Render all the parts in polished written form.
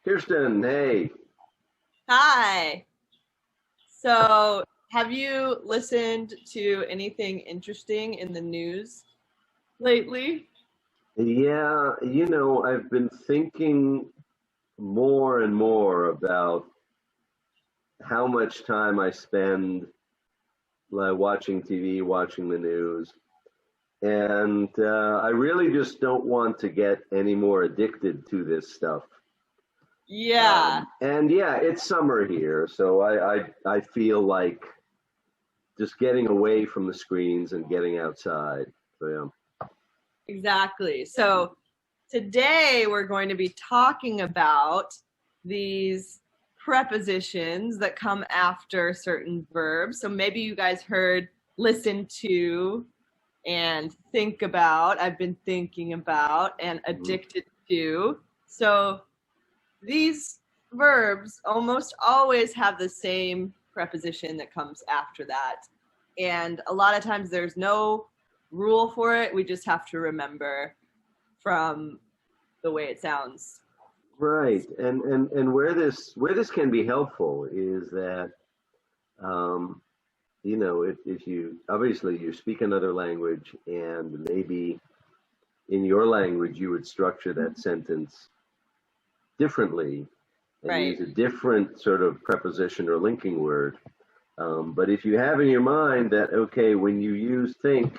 Kirsten, hey. Hi. So, have you listened to anything interesting in the news lately? Yeah, I've been thinking more and more about how much time I spend like watching TV, watching the news, and I really just don't want to get any more addicted to this stuff. Yeah, And yeah, it's summer here, so I feel like just getting away from the screens and getting outside. So exactly. So, today we're going to be talking about these prepositions that come after certain verbs. So, maybe you guys heard listen to and think about. I've been thinking about and yeah. addicted to. So, these verbs almost always have the same preposition that comes after that. And a lot of times there's no rule for it. We just have to remember from the way it sounds. Right, and where this can be helpful is that um, if you obviously you speak another language and maybe in your language you would structure that sentence differently and Right. use a different sort of preposition or linking word. But if you have in your mind that okay, when you use think,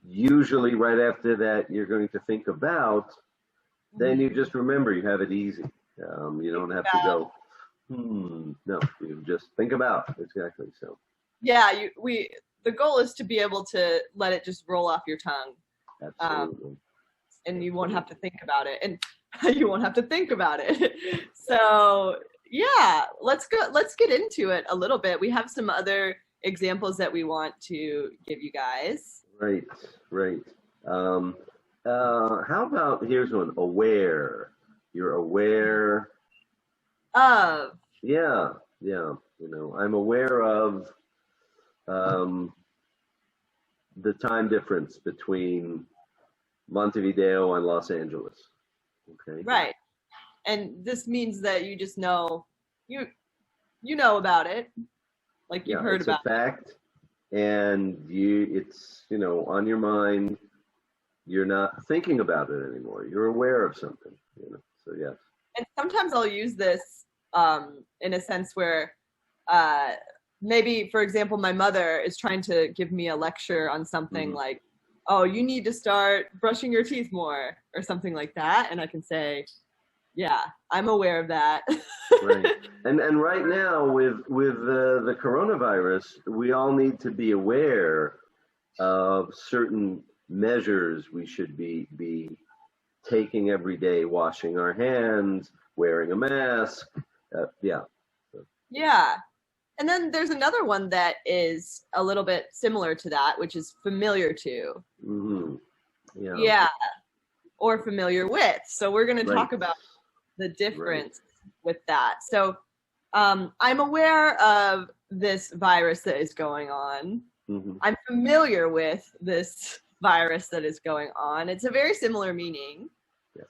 usually right after that you're going to think about, then you just remember you have it easy. You don't have to go, no, you just think about exactly. So Yeah, the goal is to be able to let it just roll off your tongue. Um, absolutely, and you won't have absolutely. to think about it. And you won't have to think about it. So yeah, let's get into it a little bit. We have some other examples that we want to give you guys. Right, right. Um, how about here's one, aware. You're aware. Of. Yeah, yeah. I'm aware of um, the time difference between Montevideo and Los Angeles. Okay. Right. And this means that you just know you you know about it, like you've Yeah, heard it's a about it. fact, and it's on your mind. You're not thinking about it anymore. You're aware of something. So yes. And sometimes I'll use this in a sense where uh, maybe, for example, my mother is trying to give me a lecture on something Hmm. like, oh, you need to start brushing your teeth more, or something like that. And I can say, yeah, I'm aware of that. Right. And right now with the coronavirus, we all need to be aware of certain measures we should be taking every day, washing our hands, wearing a mask. Yeah. Yeah. And then there's another one that is a little bit similar to that, which is familiar to. Hmm. Yeah. Yeah. Or familiar with. So we're going to Right. talk about the Right. difference with that. So I'm aware of this virus that is going on. Hmm. I'm familiar with this virus that is going on. It's a very similar meaning. Yes.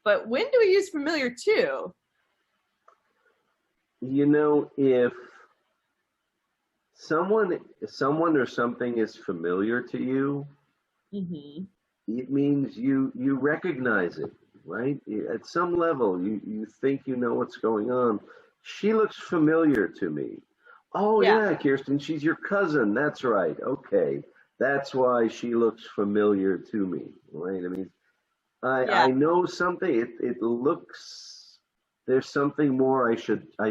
But when do we use familiar to? If someone or something is familiar to you, Mm-hmm. it means you recognize it, right? At some level, you think you know what's going on. She looks familiar to me. Oh Yeah, yeah, Kirsten, she's your cousin. That's right. Okay, that's why she looks familiar to me, right? I mean, I yeah, know something. It looks there's something more I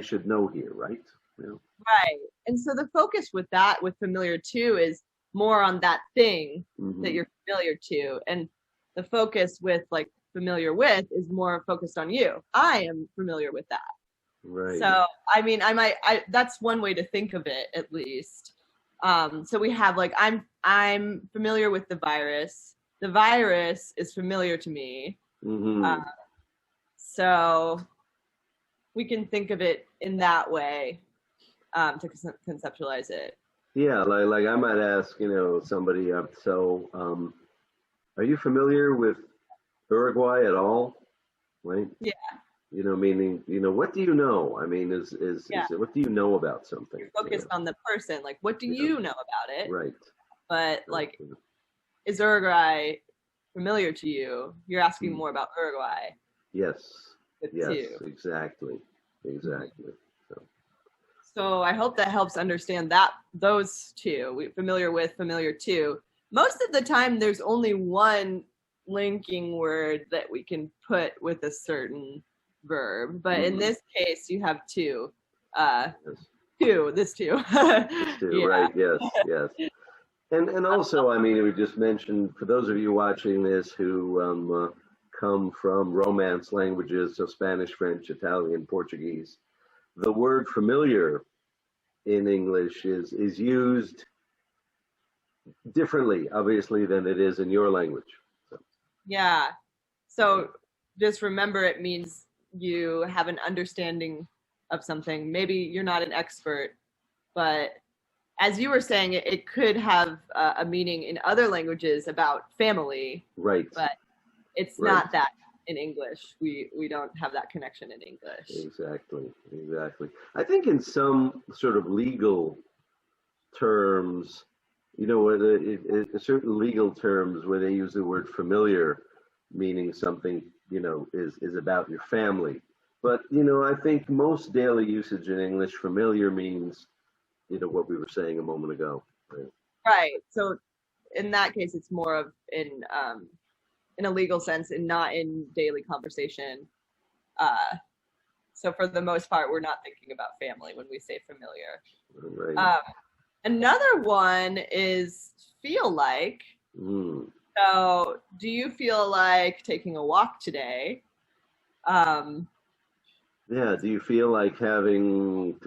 should know here, right? Yeah. right. And so the focus with that, with familiar to, is more on that thing that Hmm. you're familiar to. And the focus with like familiar with is more focused on you. I am familiar with that. Right. So, I mean, that's one way to think of it, at least. So we have like, I'm familiar with the virus. The virus is familiar to me. Uh, Hmm. so we can think of it in that way to conceptualize it. Yeah, like I might ask, somebody, are you familiar with Uruguay at all? right? Yeah. Meaning, what do you know? I mean, is it, what do you know about something? You're focused on the person. Like, what do you know about it? Right. But like, is Uruguay familiar to you? You're asking more about Uruguay. Yes. Yes. Too. Exactly. Exactly. So I hope that helps understand those two. Familiar with, familiar to. Most of the time, there's only one linking word that we can put with a certain verb, but in this case, you have two. Yes. This two. Yeah. Right. Yes. Yes. And also, I mean, we just mentioned, for those of you watching this who come from Romance languages, so Spanish, French, Italian, Portuguese, the word familiar in English is used differently, obviously, than it is in your language. Yeah. So just remember, it means you have an understanding of something. Maybe you're not an expert, but as you were saying, it could have a meaning in other languages about family. Right. But it's not that in English. We don't have that connection in English. Exactly. Exactly. I think in some sort of legal terms, certain legal terms where they use the word familiar, meaning something, is about your family. But, I think most daily usage in English, familiar means, what we were saying a moment ago. Right. So in that case, it's more of in a legal sense and not in daily conversation. So for the most part, we're not thinking about family when we say familiar. Right. Another one is feel like. So do you feel like taking a walk today? Yeah, do you feel like having,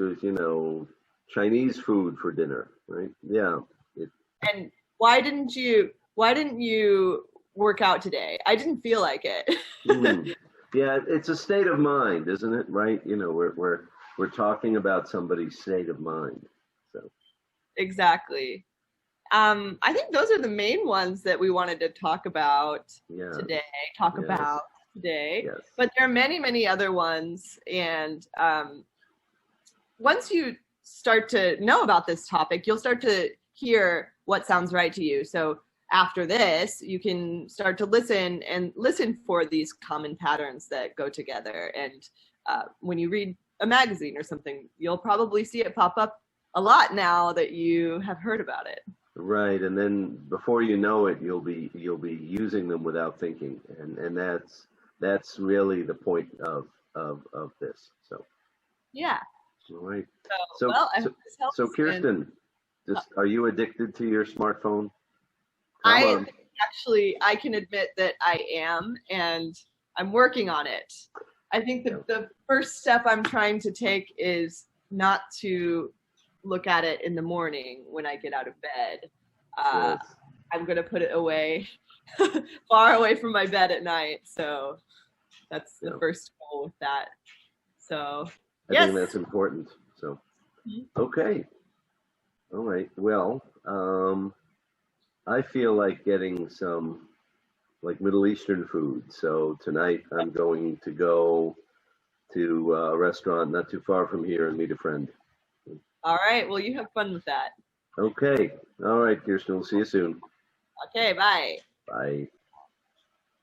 Chinese food for dinner, right? Yeah. And why didn't you work out today? I didn't feel like it. Yeah, it's a state of mind, isn't it? Right? We're talking about somebody's state of mind. So exactly. I think those are the main ones that we wanted to talk about today. Yes. But there are many, many other ones, and once you start to know about this topic, you'll start to hear what sounds right to you. So after this, you can start to listen for these common patterns that go together. And when you read a magazine or something, you'll probably see it pop up a lot now that you have heard about it. Right, and then before you know it, you'll be using them without thinking, and that's really the point of this. So yeah. All right. So I hope this helps. So Kirsten, are you addicted to your smartphone? I can admit that I am, and I'm working on it. I think the first step I'm trying to take is not to look at it in the morning when I get out of bed. I'm going to put it away, far away from my bed at night. So that's the first goal with that. So I think that's important. So, okay. All right. Well, I feel like getting some Middle Eastern food. So tonight I'm going to go to a restaurant not too far from here and meet a friend. All right. Well, you have fun with that. Okay. All right, Kirsten. We'll see you soon. Okay. Bye. Bye.